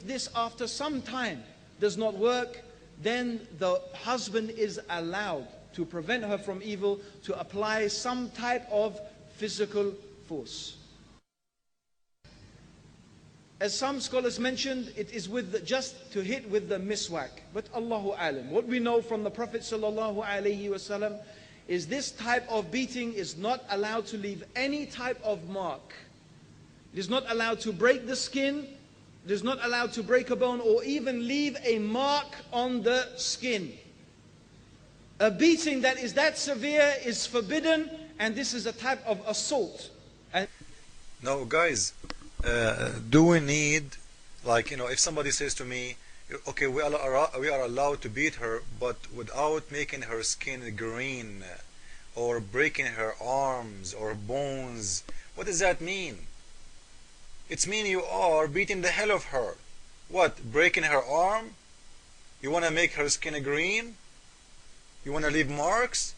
this after some time does not work, then the husband is allowed to prevent her from evil, to apply some type of physical force. As some scholars mentioned, it is with just to hit with the miswak. But Allahu alam, what we know from the Prophet sallallahu alaihi wasallam is this type of beating is not allowed to leave any type of mark. It is not allowed to break the skin. It is not allowed to break a bone or even leave a mark on the skin. A beating that is that severe is forbidden, and this is a type of assault. Now guys, do we need, like, if somebody says to me, okay, we are allowed to beat her, but without making her skin green or breaking her arms or bones, what does that mean? It's mean you are beating the hell of her. What, breaking her arm? You want to make her skin green? You want to leave marks?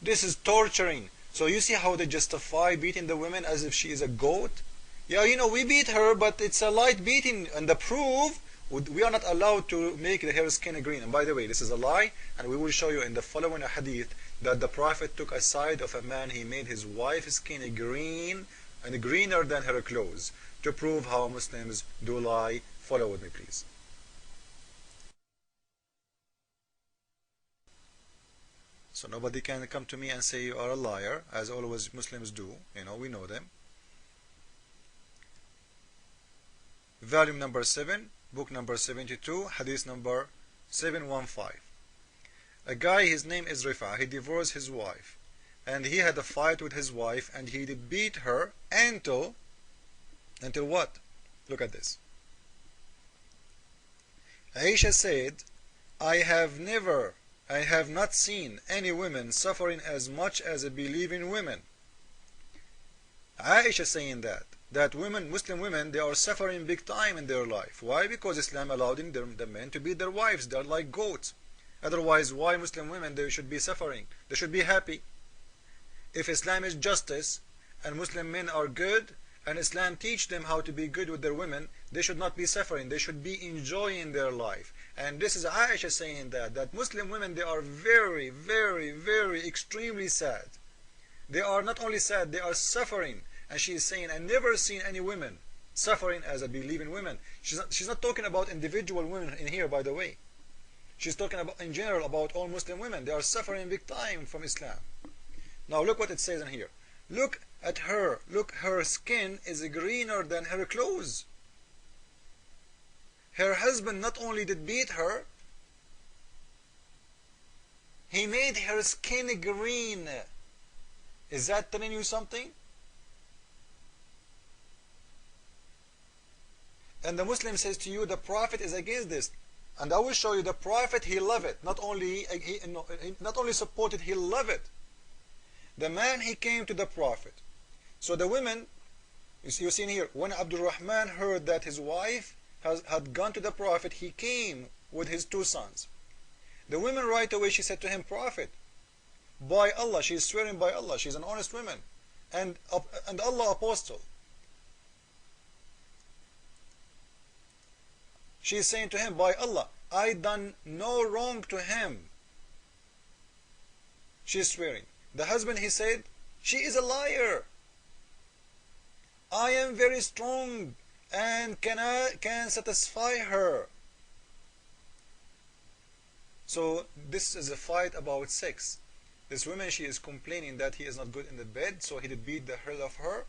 This is torturing. So you see how they justify beating the women as if she is a goat? Yeah, we beat her, but it's a light beating, and the proof, we are not allowed to make her skin green. And by the way, this is a lie, and we will show you in the following hadith that the Prophet took a side of a man, he made his wife's skin green, and greener than her clothes, to prove how Muslims do lie. Follow with me, please. So nobody can come to me and say you are a liar, as always Muslims do. We know them. Volume number 7, book number 72, hadith number 715. A guy, his name is Rifa, he divorced his wife, and he had a fight with his wife, and he did beat her until what? Look at this. Aisha said, I have not seen any women suffering as much as believing women. Aisha saying that women, Muslim women, they are suffering big time in their life. Why? Because Islam allowed the men to beat their wives. They are like goats. Otherwise, why Muslim women, they should be suffering? They should be happy. If Islam is justice and Muslim men are good, and Islam teach them how to be good with their women, they should not be suffering. They should be enjoying their life. And this is Aisha saying that Muslim women, they are very, very, very extremely sad. They are not only sad, they are suffering. And she is saying, I never seen any women suffering as a believing women. She's not talking about individual women in here, by the way. She's talking about in general about all Muslim women. They are suffering big time from Islam. Now look what it says in here. Look at her. Look, her skin is greener than her clothes. Her husband not only did beat her, he made her skin green. Is that telling you something? And the Muslim says to you, the Prophet is against this. And I will show you the Prophet, he loved it. Not only supported, he loved it. The man, he came to the Prophet. So the women, you see in here, when Abdul Rahman heard that his wife had gone to the Prophet, he came with his 2 sons. The women right away, she said to him, Prophet, by Allah, she is swearing by Allah, she's an honest woman, and Allah apostle. She is saying to him, by Allah, I done no wrong to him. She is swearing. The husband, he said, she is a liar. I am very strong and can satisfy her. So this is a fight about sex. This woman, she is complaining that he is not good in the bed, so he did beat the hell of her,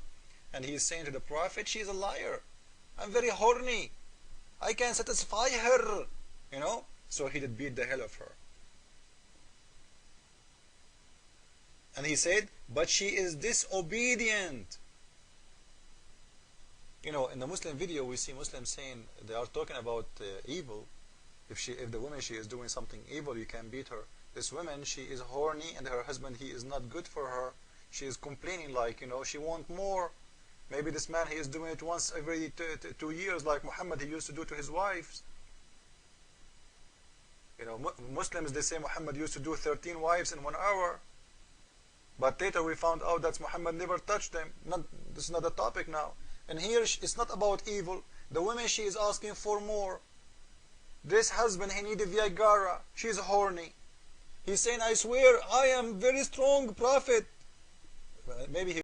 and he is saying to the Prophet, she is a liar. I'm very horny. I can satisfy her. So he did beat the hell of her. And he said, but she is disobedient. In the Muslim video, we see Muslims saying, they are talking about evil. If the woman, she is doing something evil, you can beat her. This woman, she is horny, and her husband, he is not good for her. She is complaining like, she wants more. Maybe this man, he is doing it once every 2 years, like Muhammad, he used to do to his wives. Muslims, they say Muhammad used to do 13 wives in 1 hour. But later we found out that Muhammad never touched them. This is not the topic now. And here, it's not about evil. The woman, she is asking for more. This husband, he needed Viagra. She's horny. He's saying, I swear, I am very strong prophet. Maybe he